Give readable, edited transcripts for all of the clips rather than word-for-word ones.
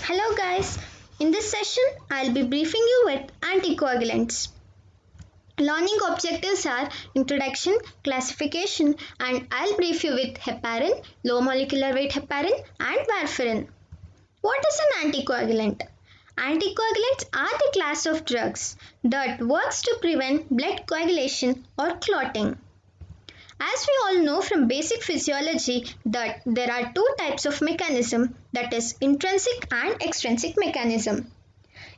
Hello guys, in this session I'll be briefing you with anticoagulants. Learning objectives are introduction, classification, and I'll brief you with heparin, low molecular weight heparin and warfarin. What is an anticoagulant? Anticoagulants are the class of drugs that works to prevent blood coagulation or clotting. As we all know from basic physiology that there are two types of mechanism, that is intrinsic and extrinsic mechanism.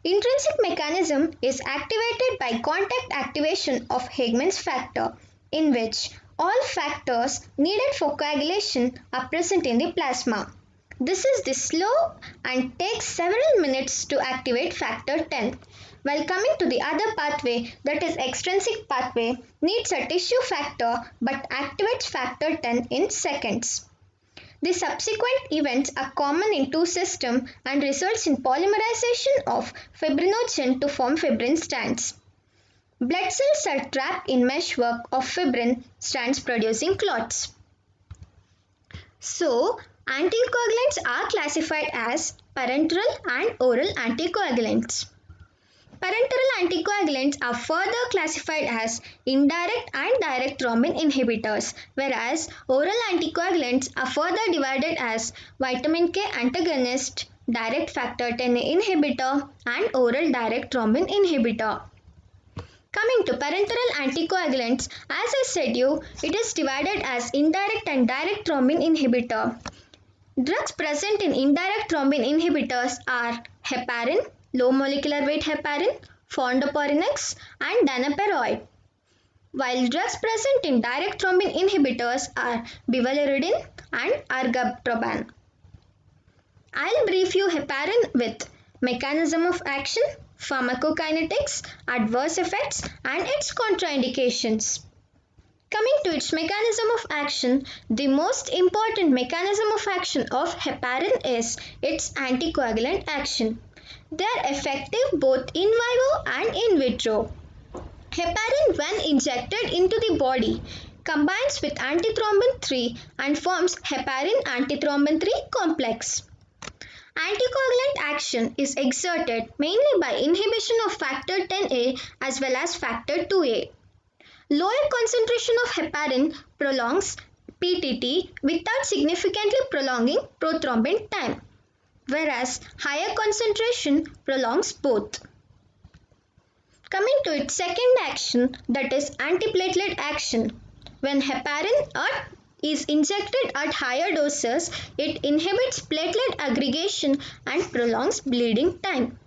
Intrinsic mechanism is activated by contact activation of Hageman's factor, in which all factors needed for coagulation are present in the plasma. This is the slow and takes several minutes to activate factor 10. While coming to the other pathway, that is extrinsic pathway, needs a tissue factor but activates factor 10 in seconds. The subsequent events are common in two systems and results in polymerization of fibrinogen to form fibrin strands. Blood cells are trapped in meshwork of fibrin strands producing clots. So, anticoagulants are classified as parenteral and oral anticoagulants. Parenteral anticoagulants are further classified as indirect and direct thrombin inhibitors, whereas oral anticoagulants are further divided as vitamin K antagonist, direct factor 10A inhibitor, and oral direct thrombin inhibitor. Coming to parenteral anticoagulants, as I said it is divided as indirect and direct thrombin inhibitor. Drugs present in indirect thrombin inhibitors are heparin, low molecular weight heparin, fondaparinux, and danaperoid. While drugs present in direct thrombin inhibitors are bivalirudin and argatroban. I'll brief you heparin with mechanism of action, pharmacokinetics, adverse effects, and its contraindications. Coming to its mechanism of action, the most important mechanism of action of heparin is its anticoagulant action. They are effective both in vivo and in vitro. Heparin, when injected into the body, combines with antithrombin 3 and forms heparin antithrombin 3 complex. Anticoagulant action is exerted mainly by inhibition of factor 10A as well as factor 2A. Lower concentration of heparin prolongs PTT without significantly prolonging prothrombin time, whereas higher concentration prolongs both. Coming to its second action, that is antiplatelet action. When heparin is injected at higher doses, it inhibits platelet aggregation and prolongs bleeding time.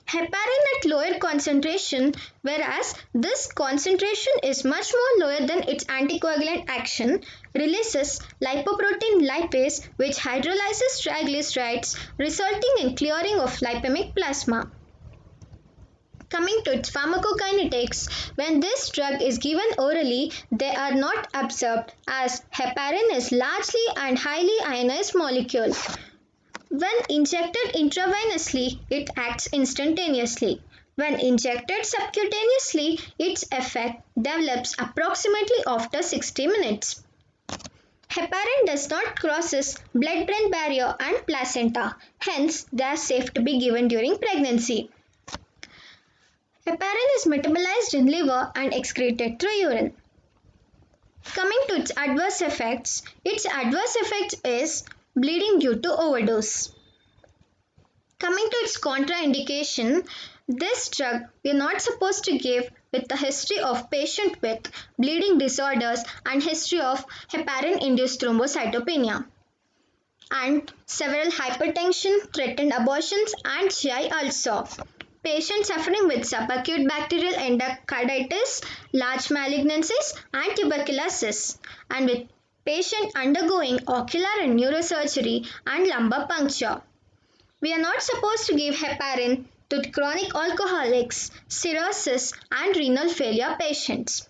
Heparin at lower concentration, whereas this concentration is much more lower than its anticoagulant action, releases lipoprotein lipase which hydrolyzes triglycerides, resulting in clearing of lipemic plasma. Coming to its pharmacokinetics, when this drug is given orally, they are not absorbed as heparin is largely and highly ionized molecule. When injected intravenously, it acts instantaneously. When injected subcutaneously, its effect develops approximately after 60 minutes. Heparin does not crosses blood-brain barrier and placenta, hence they are safe to be given during pregnancy. Heparin is metabolized in liver and excreted through urine. Coming to its adverse effects is bleeding due to overdose. Coming to its contraindication, this drug we are not supposed to give with the history of patient with bleeding disorders and history of heparin-induced thrombocytopenia and several hypertension, threatened abortions and GI ulcer. Patients suffering with subacute bacterial endocarditis, large malignancies and tuberculosis, and with patient undergoing ocular and neurosurgery and lumbar puncture. We are not supposed to give heparin to chronic alcoholics, cirrhosis and renal failure patients.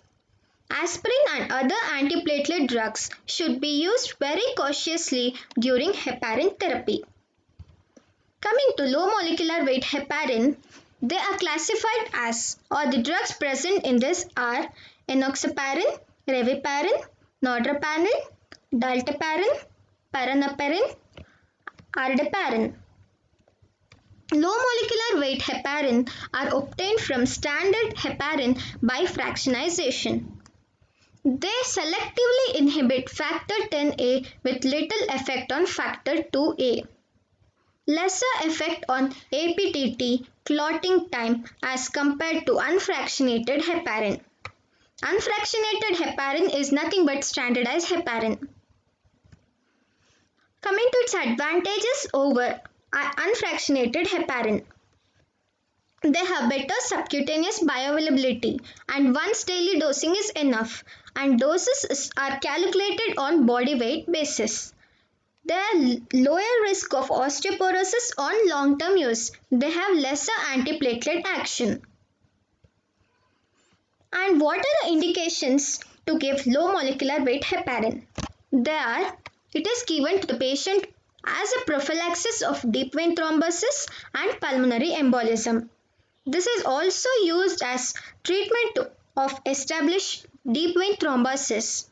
Aspirin and other antiplatelet drugs should be used very cautiously during heparin therapy. Coming to low molecular weight heparin, they are classified as, or the drugs present in this are enoxaparin, reviparin, nordaparin, dalteparin, paranaparin, ardaparin. Low molecular weight heparin are obtained from standard heparin by fractionation. They selectively inhibit factor 10A with little effect on factor 2A. Lesser effect on APTT clotting time as compared to unfractionated heparin. Unfractionated heparin is nothing but standardized heparin. Coming to its advantages over unfractionated heparin. They have better subcutaneous bioavailability and once daily dosing is enough, and doses are calculated on body weight basis. They are lower risk of osteoporosis on long-term use. They have lesser antiplatelet action. And what are the indications to give low molecular weight heparin? It is given to the patient as a prophylaxis of deep vein thrombosis and pulmonary embolism. This is also used as treatment of established deep vein thrombosis.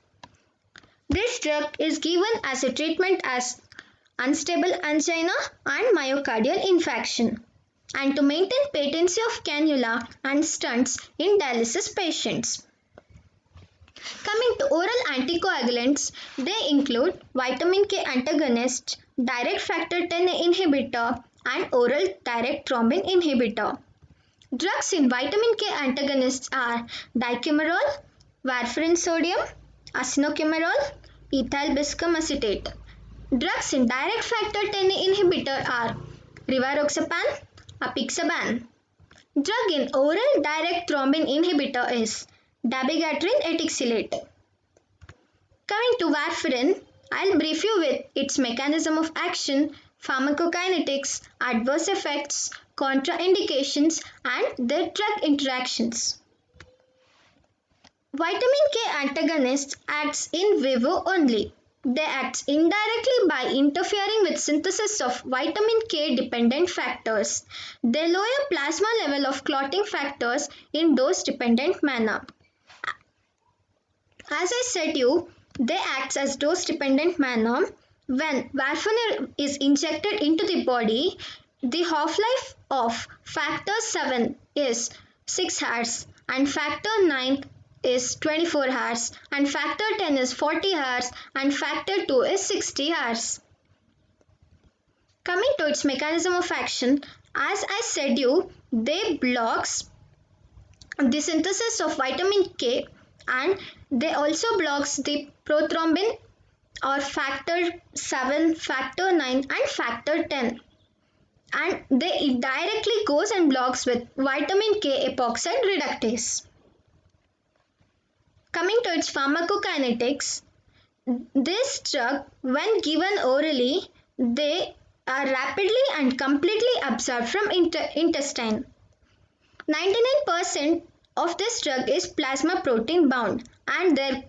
This drug is given as a treatment as unstable angina and myocardial infarction, and to maintain patency of cannula and stents in dialysis patients. Coming to oral anticoagulants, they include vitamin K antagonist, direct factor 10 inhibitor, and oral direct thrombin inhibitor. Drugs in vitamin K antagonists are dicumarol, warfarin sodium, asinocumarol, ethyl biscum acetate. Drugs in direct factor 10 inhibitor are rivaroxaban, apixaban. Drug in oral direct thrombin inhibitor is dabigatran etixylate. Coming to warfarin, I'll brief you with its mechanism of action, pharmacokinetics, adverse effects, contraindications, and their drug interactions. Vitamin K antagonists acts in vivo only. They act indirectly by interfering with synthesis of vitamin K dependent factors. They lower plasma level of clotting factors in dose dependent manner. As I said they act as dose dependent manner. When warfarin is injected into the body, the half-life of factor 7 is 6 hours and factor 9 is 24 hours and factor 10 is 40 hours and factor 2 is 60 hours. Coming to its mechanism of action, as I said they blocks the synthesis of vitamin K and they also blocks the prothrombin or factor 7, factor 9 and factor 10. And it directly goes and blocks with vitamin K epoxide reductase. Coming to its pharmacokinetics, this drug when given orally, they are rapidly and completely absorbed from intestine. 99% of this drug is plasma protein bound and they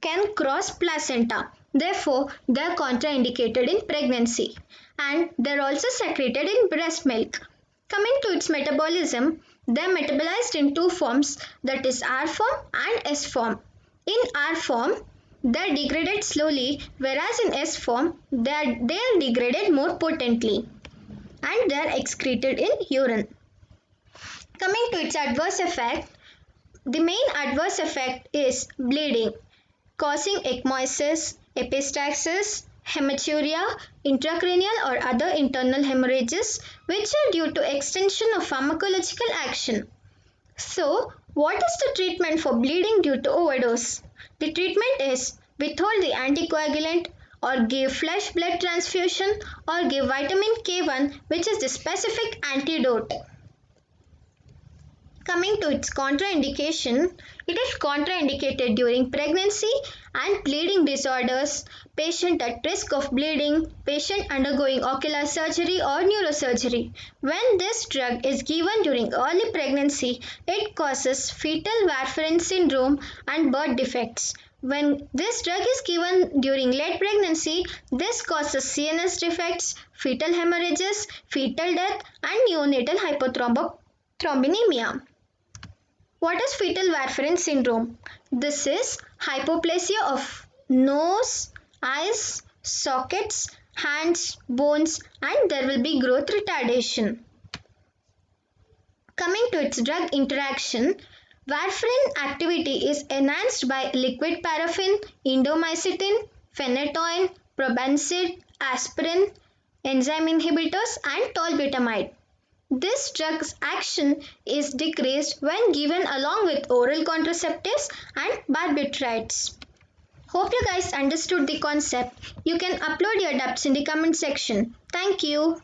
can cross placenta. Therefore, they are contraindicated in pregnancy and they are also secreted in breast milk. Coming to its metabolism, they are metabolized in two forms, that is R form and S form. In R form, they are degraded slowly, whereas in S form, they are degraded more potently and they are excreted in urine. Coming to its adverse effect, the main adverse effect is bleeding, causing ecmosis, epistaxis, hematuria, intracranial or other internal hemorrhages which are due to extension of pharmacological action. So, what is the treatment for bleeding due to overdose? The treatment is withhold the anticoagulant or give flash blood transfusion or give vitamin K1 which is the specific antidote. Coming to its contraindication, it is contraindicated during pregnancy and bleeding disorders, patient at risk of bleeding, patient undergoing ocular surgery or neurosurgery. When this drug is given during early pregnancy, it causes fetal warfarin syndrome and birth defects. When this drug is given during late pregnancy, this causes CNS defects, fetal hemorrhages, fetal death and neonatal hypothrombinemia. What is fetal warfarin syndrome? This is hypoplasia of nose, eyes, sockets, hands, bones and there will be growth retardation. Coming to its drug interaction, warfarin activity is enhanced by liquid paraffin, indomycetin, phenytoin, probenecid, aspirin, enzyme inhibitors, and tolbutamide. This drug's action is decreased when given along with oral contraceptives and barbiturates. Hope you guys understood the concept. You can upload your doubts in the comment section. Thank you.